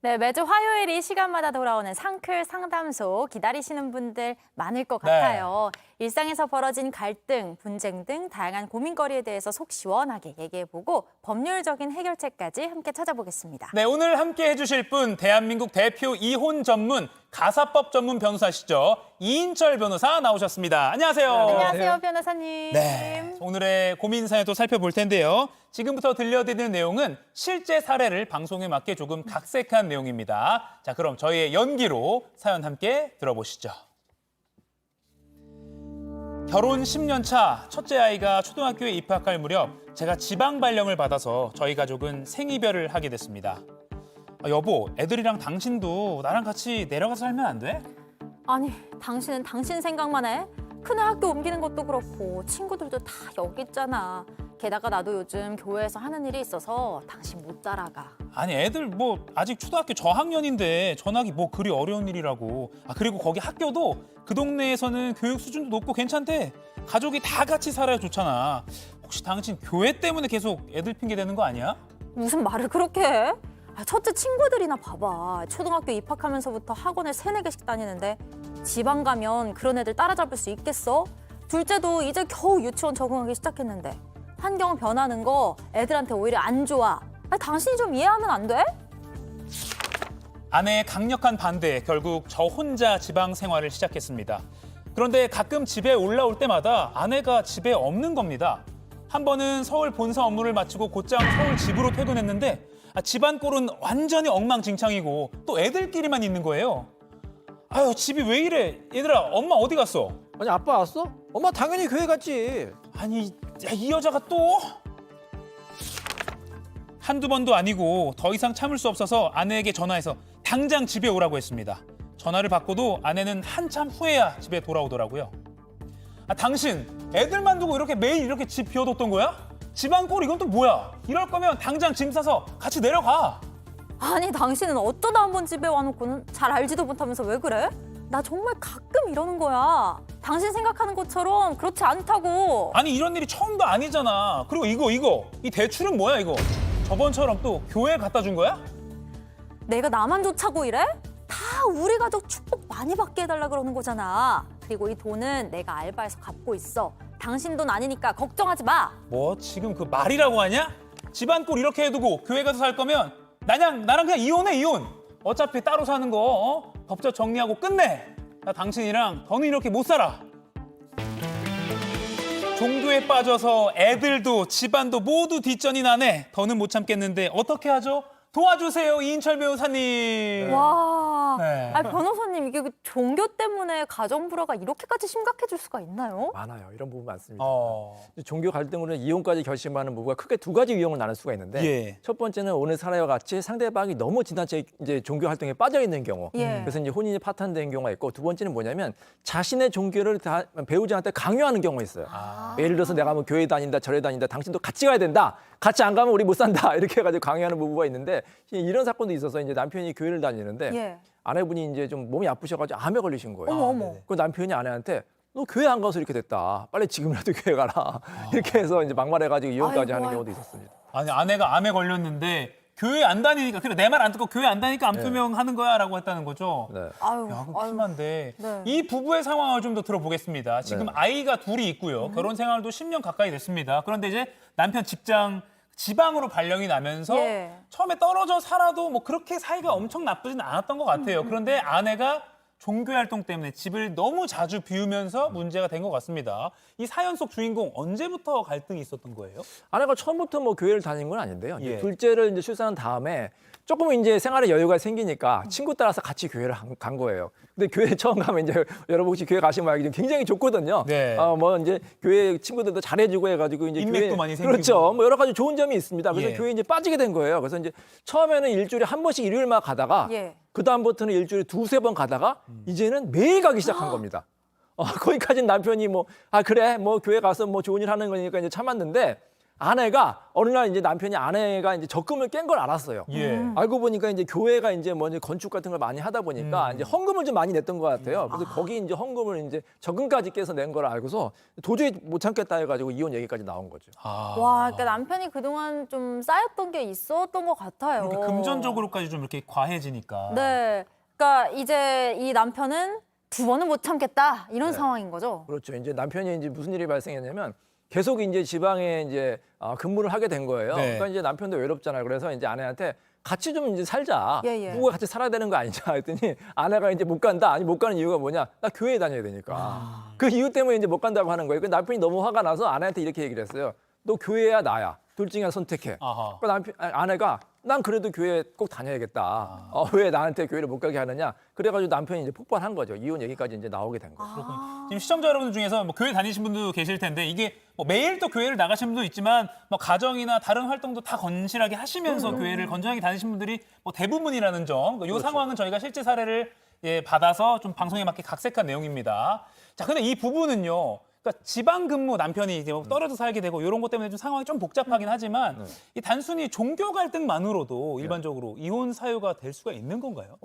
네, 매주 화요일이 시간마다 돌아오는 상클 상담소 기다리시는 분들 많을 것 같아요. 일상에서 벌어진 갈등, 분쟁 등 다양한 고민거리에 대해서 속 시원하게 얘기해보고 법률적인 해결책까지 함께 찾아보겠습니다. 네, 오늘 함께 해주실 분 대한민국 대표 이혼 전문 가사법 전문 변호사시죠. 이인철 변호사 나오셨습니다. 안녕하세요. 안녕하세요, 변호사님. 네, 오늘의 고민 사연도 살펴볼 텐데요. 지금부터 들려드리는 내용은 실제 사례를 방송에 맞게 조금 각색한 내용입니다. 자, 그럼 저희의 연기로 사연 함께 들어보시죠. 결혼 10년 차 첫째 아이가 초등학교에 입학할 무렵 제가 지방 발령을 받아서 저희 가족은 생이별을 하게 됐습니다. 여보, 애들이랑 당신도 나랑 같이 내려가서 살면 안 돼? 아니, 당신은 당신 생각만 해? 큰애 학교 옮기는 것도 그렇고 친구들도 다 여기 있잖아. 게다가 나도 요즘 교회에서 하는 일이 있어서 당신 못 따라가. 아니, 애들 뭐 아직 초등학교 저학년인데 전학이 뭐 그리 어려운 일이라고. 그리고 거기 학교도 그 동네에서는 교육 수준도 높고 괜찮대. 가족이 다 같이 살아야 좋잖아. 혹시 당신 교회 때문에 계속 애들 핑계 대는 거 아니야? 무슨 말을 그렇게 해? 첫째 친구들이나 봐봐. 초등학교 입학하면서부터 학원을 3-4개씩 다니는데 지방 가면 그런 애들 따라잡을 수 있겠어? 둘째도 이제 겨우 유치원 적응하기 시작했는데 환경 변하는 거 애들한테 오히려 안 좋아. 당신이 좀 이해하면 안 돼? 아내의 강력한 반대에 결국 저 혼자 지방 생활을 시작했습니다. 그런데 가끔 집에 올라올 때마다 아내가 집에 없는 겁니다. 한 번은 서울 본사 업무를 마치고 곧장 서울 집으로 퇴근했는데 집안 꼴은 완전히 엉망진창이고 또 애들끼리만 있는 거예요. 아유, 집이 왜 이래? 얘들아, 엄마 어디 갔어? 아니, 아빠 왔어? 엄마 당연히 교회 갔지. 아니, 이 여자가 또? 한두 번도 아니고 더 이상 참을 수 없어서 아내에게 전화해서 당장 집에 오라고 했습니다. 전화를 받고도 아내는 한참 후에야 집에 돌아오더라고요. 당신 애들만 두고 이렇게 매일 이렇게 집 비워뒀던 거야? 집안 꼴 이건 또 뭐야? 이럴 거면 당장 짐 싸서 같이 내려가. 아니, 당신은 어쩌다 한 번 집에 와놓고는 잘 알지도 못하면서 왜 그래? 나 정말 가끔 이러는 거야. 당신 생각하는 것처럼 그렇지 않다고. 아니, 이런 일이 처음도 아니잖아. 그리고 이거 이 대출은 뭐야 이거? 저번처럼 또 교회에 갖다 준 거야? 내가 나만 좋자고 이래? 다 우리 가족 축복 많이 받게 해달라 그러는 거잖아. 그리고 이 돈은 내가 알바해서 갚고 있어. 당신 돈 아니니까 걱정하지 마. 뭐 지금 그 말이라고 하냐? 집안 꼴 이렇게 해두고 교회 가서 살 거면 나랑 그냥 이혼. 어차피 따로 사는 거 법적 정리하고 끝내. 나 당신이랑 더는 이렇게 못 살아. 종교에 빠져서 애들도 집안도 모두 뒷전이 나네. 더는 못 참겠는데 어떻게 하죠? 도와주세요, 이인철 변호사님. 와, 네. 변호사님, 이게 그 종교 때문에 가정 불화가 이렇게까지 심각해질 수가 있나요? 많아요. 이런 부분 많습니다. 종교 갈등으로 이혼까지 결심하는 부부가 크게 두 가지 유형을 나눌 수가 있는데 예. 첫 번째는 오늘 사례와 같이 상대방이 너무 지나치게 이제 종교 활동에 빠져 있는 경우. 예. 그래서 이제 혼인이 파탄된 경우가 있고 두 번째는 뭐냐면 자신의 종교를 다 배우자한테 강요하는 경우가 있어요. 예를 들어서 내가 뭐 교회 다닌다, 절에 다닌다, 당신도 같이 가야 된다. 같이 안 가면 우리 못 산다. 이렇게 해가지고 강요하는 부부가 있는데 이런 사건도 있어서 이제 남편이 교회를 다니는데 예. 아내분이 이제 좀 몸이 아프셔가지고 암에 걸리신 거예요. 어머. 그 남편이 아내한테 너 교회 안 가서 이렇게 됐다. 빨리 지금이라도 교회 가라. 이렇게 해서 이제 막말해가지고 이혼까지 하는 경우도 있었습니다. 아니, 아내가 암에 걸렸는데 교회 안 다니니까, 그래 내 말 안 듣고 교회 안 다니니까 암 투명하는 거야라고 했다는 거죠. 네. 아유, 야, 그거 심한데. 네. 이 부부의 상황을 좀 더 들어보겠습니다. 지금 네. 아이가 둘이 있고요. 결혼 생활도 10년 가까이 됐습니다. 그런데 이제 남편 직장 지방으로 발령이 나면서 예. 처음에 떨어져 살아도 뭐 그렇게 사이가 엄청 나쁘진 않았던 것 같아요. 그런데 아내가 종교 활동 때문에 집을 너무 자주 비우면서 문제가 된 것 같습니다. 이 사연 속 주인공 언제부터 갈등이 있었던 거예요? 아내가 처음부터 뭐 교회를 다닌 건 아닌데요. 이제 예. 둘째를 이제 출산한 다음에 조금 이제 생활에 여유가 생기니까 친구 따라서 같이 교회를 간 거예요. 근데 교회 처음 가면 이제 여러분 혹시 교회 가시면 알겠지만 굉장히 좋거든요. 네. 뭐 이제 교회 친구들도 잘해주고 해가지고 이제 인맥도 교회 많이 생기고. 그렇죠. 뭐 여러 가지 좋은 점이 있습니다. 그래서 예. 교회에 이제 빠지게 된 거예요. 그래서 이제 처음에는 일주일에 한 번씩 일요일마다 가다가 예. 그 다음부터는 일주일에 2-3번 가다가 이제는 매일 가기 시작한 겁니다. 거기까지는 남편이 그래 뭐 교회 가서 뭐 좋은 일 하는 거니까 이제 참았는데 아내가 어느 날 이제 남편이 아내가 이제 적금을 깬 걸 알았어요. 예. 알고 보니까 이제 교회가 이제 뭐 이제 건축 같은 걸 많이 하다 보니까 이제 헌금을 좀 많이 냈던 것 같아요. 그래서 거기 이제 헌금을 이제 적금까지 깨서 낸 걸 알고서 도저히 못 참겠다 해가지고 이혼 얘기까지 나온 거죠. 아. 와, 그러니까 남편이 그동안 좀 쌓였던 게 있었던 것 같아요. 이렇게 금전적으로까지 좀 이렇게 과해지니까. 네. 그러니까 이제 이 남편은 두 번은 못 참겠다 이런 네. 상황인 거죠. 그렇죠. 이제 남편이 이제 무슨 일이 발생했냐면 계속 이제 지방에 이제 근무를 하게 된 거예요. 네. 그러니까 이제 남편도 외롭잖아요. 그래서 이제 아내한테 같이 좀 이제 살자. 예, 예. 누구가 같이 살아야 되는 거 아니냐 했더니 아내가 이제 못 간다. 아니 못 가는 이유가 뭐냐? 나 교회에 다녀야 되니까. 그 이유 때문에 이제 못 간다고 하는 거예요. 그 남편이 너무 화가 나서 아내한테 이렇게 얘기를 했어요. 너 교회야 나야. 둘 중에 하나 선택해. 아하. 아내가 난 그래도 교회 꼭 다녀야겠다. 왜 나한테 교회를 못 가게 하느냐? 그래가지고 남편이 이제 폭발한 거죠. 이혼 얘기까지 이제 나오게 된 거죠. 지금 시청자 여러분들 중에서 뭐 교회 다니신 분도 계실 텐데 이게 뭐 매일 또 교회를 나가시는 분도 있지만 뭐 가정이나 다른 활동도 다 건실하게 하시면서 교회를 건전하게 다니신 분들이 뭐 대부분이라는 점. 이 상황은 저희가 실제 사례를 받아서 좀 방송에 맞게 각색한 내용입니다. 자, 근데 이 부분은요. 그러니까 지방 근무 남편이 이제 뭐 떨어져 살게 되고 이런 것 때문에 좀 상황이 좀 복잡하긴 하지만 이 단순히 종교 갈등만으로도 일반적으로 이혼 사유가 될 수가 있는 건가요?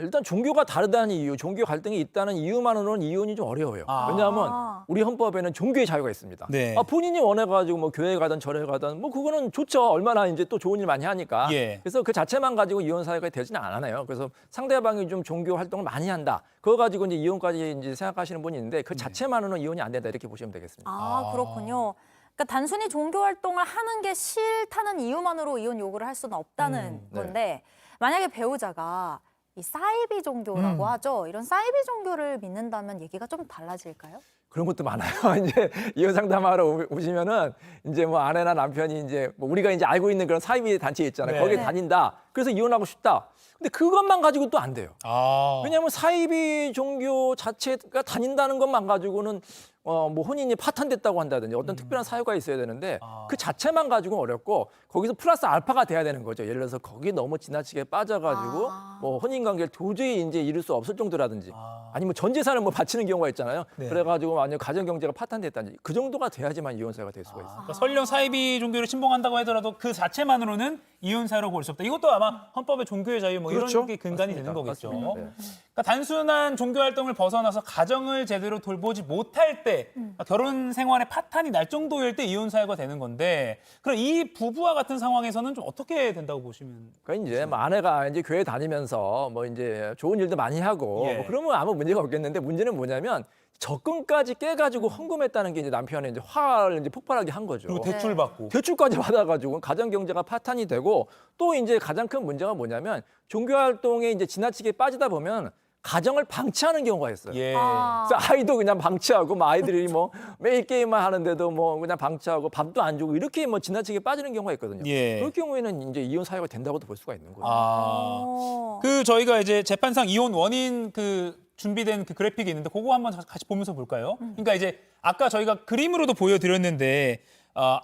일단 종교가 다르다는 이유, 종교 갈등이 있다는 이유만으로는 이혼이 좀 어려워요. 아. 왜냐하면 우리 헌법에는 종교의 자유가 있습니다. 네. 본인이 원해가지고 뭐 교회 가든 절에 가든 뭐 그거는 좋죠. 얼마나 이제 또 좋은 일 많이 하니까. 예. 그래서 그 자체만 가지고 이혼 사유가 되지는 않아요. 그래서 상대방이 좀 종교 활동을 많이 한다. 그거 가지고 이제 이혼까지 이제 생각하시는 분이 있는데 그 자체만으로는 이혼이 안 된다 이렇게 보시면 되겠습니다. 그렇군요. 그러니까 단순히 종교 활동을 하는 게 싫다는 이유만으로 이혼 요구를 할 수는 없다는 네. 건데 만약에 배우자가 이 사이비 종교라고 하죠. 이런 사이비 종교를 믿는다면 얘기가 좀 달라질까요? 그런 것도 많아요. 이제 이혼 상담하러 오시면은 이제 뭐 아내나 남편이 이제 뭐 우리가 이제 알고 있는 그런 사이비 단체 있잖아요. 네. 거기에 네. 다닌다. 그래서 이혼하고 싶다. 근데 그것만 가지고 또 안 돼요. 아. 왜냐하면 사이비 종교 자체가 다닌다는 것만 가지고는 뭐 혼인이 파탄됐다고 한다든지 어떤 특별한 사유가 있어야 되는데 그 자체만 가지고는 어렵고 거기서 플러스 알파가 돼야 되는 거죠. 예를 들어서 거기 너무 지나치게 빠져가지고 뭐 혼인 관계를 도저히 이제 이룰 수 없을 정도라든지 아니면 전 재산을 뭐 바치는 경우가 있잖아요. 네. 그래가지고 만약 가정 경제가 파탄됐다든지 그 정도가 돼야지만 이혼 사유가 될 수가 있어요. 그러니까 설령 사이비 종교를 침봉한다고 하더라도 그 자체만으로는 이혼 사유라고 볼 수 없다. 이것도 아마 헌법의 종교의 자유 뭐 그렇죠. 이런 게 근간이 맞습니다. 되는 거겠죠. 맞습니다. 네. 그러니까 단순한 종교 활동을 벗어나서 가정을 제대로 돌보지 못할 때 결혼 생활에 파탄이 날 정도일 때 이혼 사유가 되는 건데 그럼 이 부부와 같은 상황에서는 좀 어떻게 된다고 보시면? 그러니까 이제 뭐 아내가 이제 교회 다니면서 뭐 이제 좋은 일도 많이 하고 예. 뭐 그러면 아무 문제가 없겠는데 문제는 뭐냐면 적금까지 깨가지고 헌금했다는 게 이제 남편의 이제 화를 이제 폭발하게 한 거죠. 그리고 대출 받고. 대출까지 받아가지고 가정 경제가 파탄이 되고 또 이제 가장 큰 문제가 뭐냐면 종교 활동에 이제 지나치게 빠지다 보면 가정을 방치하는 경우가 있어요. 예. 그래서 아이도 그냥 방치하고 뭐 아이들이 뭐 매일 게임만 하는데도 뭐 그냥 방치하고 밥도 안 주고 이렇게 뭐 지나치게 빠지는 경우가 있거든요. 예. 그럴 경우에는 이제 이혼 사유가 된다고도 볼 수가 있는 거죠. 그 저희가 이제 재판상 이혼 원인 그 준비된 그 그래픽이 있는데 그거 한번 같이 보면서 볼까요? 그러니까 이제 아까 저희가 그림으로도 보여드렸는데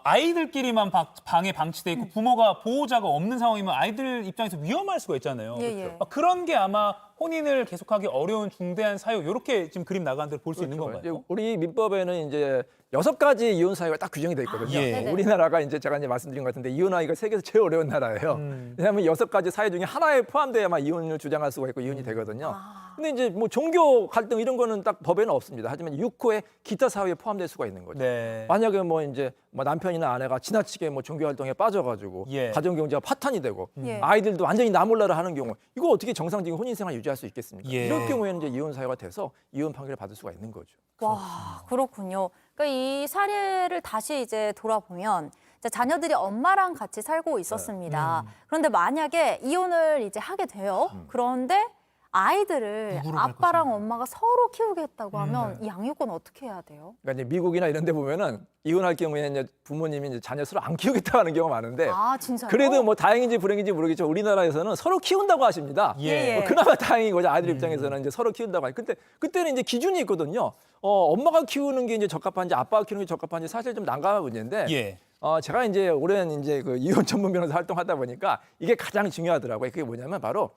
아이들끼리만 방에 방치돼 있고 부모가 보호자가 없는 상황이면 아이들 입장에서 위험할 수가 있잖아요. 예, 예. 그런 게 아마 혼인을 계속하기 어려운 중대한 사유 이렇게 지금 그림 나가는 대로 볼 수 있는 건가요? 이제 우리 민법에는 이제 6가지 이혼 사유가 딱 규정이 돼 있거든요. 예. 네네. 우리나라가 이제 제가 이제 말씀드린 것 같은데 이혼하기가 세계에서 제일 어려운 나라예요. 왜냐하면 6가지 사유 중에 하나에 포함돼야만 이혼을 주장할 수가 있고 이혼이 되거든요. 근데 이제 뭐 종교 갈등 이런 거는 딱 법에는 없습니다. 하지만 6호에 기타 사유에 포함될 수가 있는 거죠. 네. 만약에 뭐 이제 뭐 남편이나 아내가 지나치게 뭐 종교 활동에 빠져가지고 예. 가정 경제가 파탄이 되고 예. 아이들도 완전히 나 몰라라 하는 경우 이거 어떻게 정상적인 혼인 생활 유지할 수 있겠습니까? 예. 이럴 경우에는 이제 이혼 사유가 돼서 이혼 판결을 받을 수가 있는 거죠. 와, 그렇군요. 그러니까 이 사례를 다시 이제 돌아보면 이제 자녀들이 엄마랑 같이 살고 있었습니다. 그런데 만약에 이혼을 이제 하게 돼요. 그런데 아이들을 누구로 갈 아빠랑 엄마가 서로 키우겠다고 하면 이 양육은 어떻게 해야 돼요? 그러니까 이제 미국이나 이런 데 보면은 이혼할 경우에는 이제 부모님이 이제 자녀 서로 안 키우겠다 하는 경우가 많은데 아, 진짜요? 그래도 뭐 다행인지 불행인지 모르겠지만 우리나라에서는 서로 키운다고 하십니다. 예. 뭐 그나마 다행인 거죠. 아이들 입장에서는 이제 서로 키운다고 하니. 근데 그때는 이제 기준이 있거든요. 엄마가 키우는 게 이제 적합한지 아빠가 키우는 게 적합한지 사실 좀 난감한 문제인데 예. 제가 이제 오랜 이제 그 이혼 전문 변호사 활동하다 보니까 이게 가장 중요하더라고요. 그게 뭐냐면 바로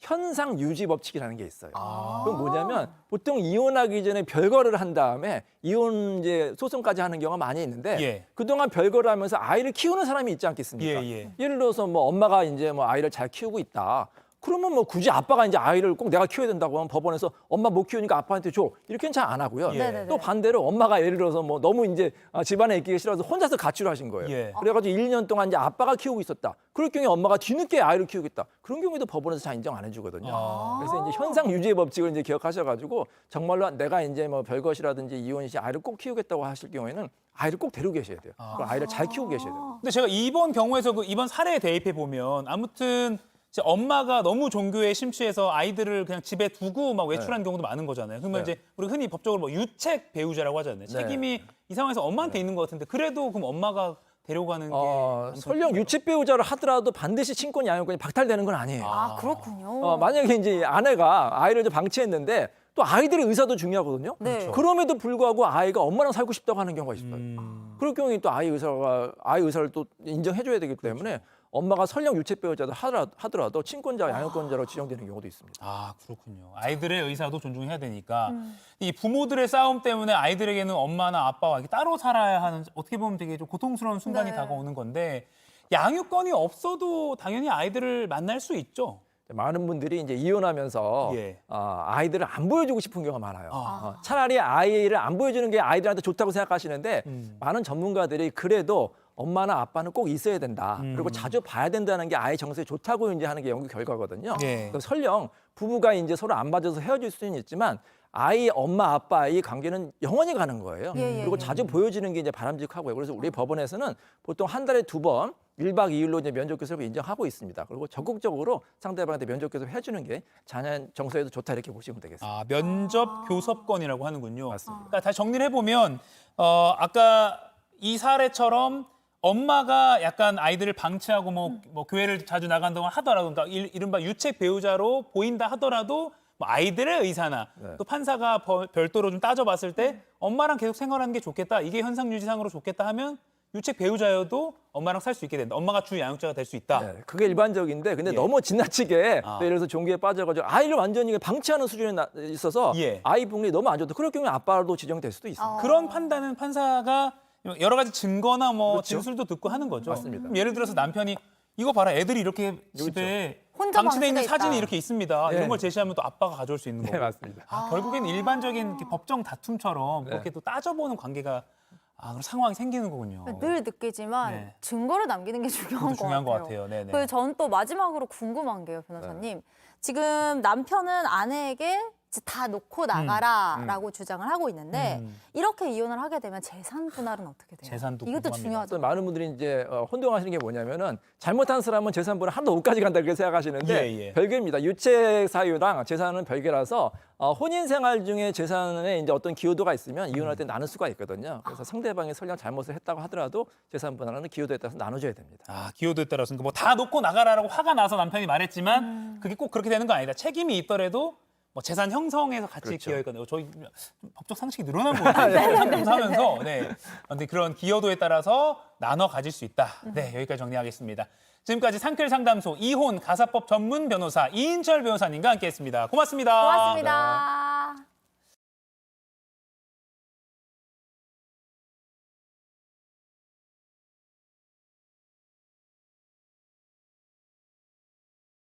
현상 유지 법칙이라는 게 있어요. 그건 뭐냐면 보통 이혼하기 전에 별거를 한 다음에 이혼 이제 소송까지 하는 경우가 많이 있는데 예. 그동안 별거를 하면서 아이를 키우는 사람이 있지 않겠습니까? 예. 예를 들어서 뭐 엄마가 이제 뭐 아이를 잘 키우고 있다. 그러면 뭐 굳이 아빠가 이제 아이를 꼭 내가 키워야 된다고 하면 법원에서 엄마 못 키우니까 아빠한테 줘. 이렇게는 잘 안 하고요. 예. 네네네. 또 반대로 엄마가 예를 들어서 뭐 너무 이제 집안에 있기가 싫어서 혼자서 가출을 하신 거예요. 예. 그래가지고 1년 동안 이제 아빠가 키우고 있었다. 그럴 경우에 엄마가 뒤늦게 아이를 키우겠다. 그런 경우에도 법원에서 잘 인정 안 해주거든요. 그래서 이제 현상 유지의 법칙을 이제 기억하셔가지고 정말로 내가 이제 뭐 별것이라든지 이혼 시 아이를 꼭 키우겠다고 하실 경우에는 아이를 꼭 데리고 계셔야 돼요. 그럼 아이를 잘 키우고 계셔야 돼요. 근데 제가 이번 경우에서 이번 사례에 대입해 보면 아무튼 이제 엄마가 너무 종교에 심취해서 아이들을 그냥 집에 두고 막 외출하는 경우도 많은 거잖아요. 그러면 네. 이제 우리 흔히 법적으로 뭐 유책 배우자라고 하잖아요. 책임이 이 상황에서 엄마한테 있는 것 같은데 그래도 그럼 엄마가 데려가는 게 설령 유책 배우자를 하더라도 반드시 친권 양육권이 박탈되는 건 아니에요. 그렇군요. 만약에 이제 아내가 아이를 이제 방치했는데 또 아이들의 의사도 중요하거든요. 네. 그럼에도 불구하고 아이가 엄마랑 살고 싶다고 하는 경우가 있어요. 그럴 경우에 또 아이 의사를 또 인정해줘야 되기 때문에 엄마가 설령 유책 배우자도 하더라도 친권자, 양육권자로 지정되는 경우도 있습니다. 아, 그렇군요. 아이들의 의사도 존중해야 되니까 이 부모들의 싸움 때문에 아이들에게는 엄마나 아빠와 이렇게 따로 살아야 하는 어떻게 보면 되게 좀 고통스러운 순간이 네. 다가오는 건데 양육권이 없어도 당연히 아이들을 만날 수 있죠. 많은 분들이 이제 이혼하면서 예. 아이들을 안 보여주고 싶은 경우가 많아요. 차라리 아이를 안 보여주는 게 아이들한테 좋다고 생각하시는데 많은 전문가들이 그래도 엄마나 아빠는 꼭 있어야 된다. 그리고 자주 봐야 된다는 게 아이 정서에 좋다고 이제 하는 게 연구 결과거든요. 예. 그래서 설령 부부가 이제 서로 안 맞아서 헤어질 수는 있지만 아이 엄마 아빠의 관계는 영원히 가는 거예요. 그리고 자주 보여지는 게 이제 바람직하고요. 그래서 우리 법원에서는 보통 한 달에 2번 1박 2일로 이제 면접 교섭을 인정하고 있습니다. 그리고 적극적으로 상대방한테 면접 교섭 해주는 게 자녀 정서에도 좋다 이렇게 보시면 되겠습니다. 아, 면접 교섭권이라고 하는군요. 맞습니다. 그러니까 다시 정리를 해보면 아까 이 사례처럼 엄마가 약간 아이들을 방치하고 뭐 교회를 자주 나간다고 하더라도 그러니까 이른바 유책 배우자로 보인다 하더라도 뭐 아이들의 의사나 또 판사가 별도로 좀 따져봤을 때 엄마랑 계속 생활하는 게 좋겠다. 이게 현상유지상으로 좋겠다 하면 유책 배우자여도 엄마랑 살 수 있게 된다. 엄마가 주 양육자가 될 수 있다. 네, 그게 일반적인데 근데 예. 너무 지나치게 예를 들어서 종교에 빠져가지고 아이를 완전히 방치하는 수준에 있어서 예. 아이 분리 너무 안 좋다. 그럴 경우에 아빠도 지정될 수도 있습니다. 그런 판단은 판사가 여러 가지 증거나 뭐 그렇죠. 진술도 듣고 하는 거죠. 맞습니다. 그럼 예를 들어서 남편이 이거 봐라 애들이 이렇게 집에 혼자 방치돼 있는 방치돼 사진이 있다. 이렇게 있습니다. 네. 이런 걸 제시하면 또 아빠가 가져올 수 있는 거고. 네, 맞습니다. 결국엔 일반적인 이렇게 법정 다툼처럼 그렇게 또 따져보는 관계가 그런 상황이 생기는 거군요. 늘 느끼지만 네. 증거를 남기는 게 중요한 그것도 중요한 것 것 같아요. 네네. 그리고 저는 또 마지막으로 궁금한 게요, 변호사님. 지금 남편은 아내에게 이제 다 놓고 나가라라고 주장을 하고 있는데 이렇게 이혼을 하게 되면 재산 분할은 어떻게 돼요? 재산도 이것도 궁금합니다. 중요하죠. 그래서 많은 분들이 이제 혼동하시는 게 뭐냐면은 잘못한 사람은 재산분할 한도 못까지 간다 이렇게 생각하시는데 예. 별개입니다. 유책 사유랑 재산은 별개라서 혼인 생활 중에 재산에 이제 어떤 기여도가 있으면 이혼할 때 나눌 수가 있거든요. 그래서 상대방이 설령 잘못을 했다고 하더라도 재산 분할은 기여도에 따라서 나눠줘야 됩니다. 기여도에 따라서 뭐 다 놓고 나가라라고 화가 나서 남편이 말했지만 그게 꼭 그렇게 되는 거 아니다. 책임이 있더라도 뭐 재산 형성에서 같이 그렇죠. 기여했거든요. 저희 좀 법적 상식이 늘어난 것 같아요. 상담하면서. 네. 근데 그런 기여도에 따라서 나눠 가질 수 있다. 네, 여기까지 정리하겠습니다. 지금까지 상클 상담소 이혼 가사법 전문 변호사 이인철 변호사님과 함께했습니다. 고맙습니다. 고맙습니다.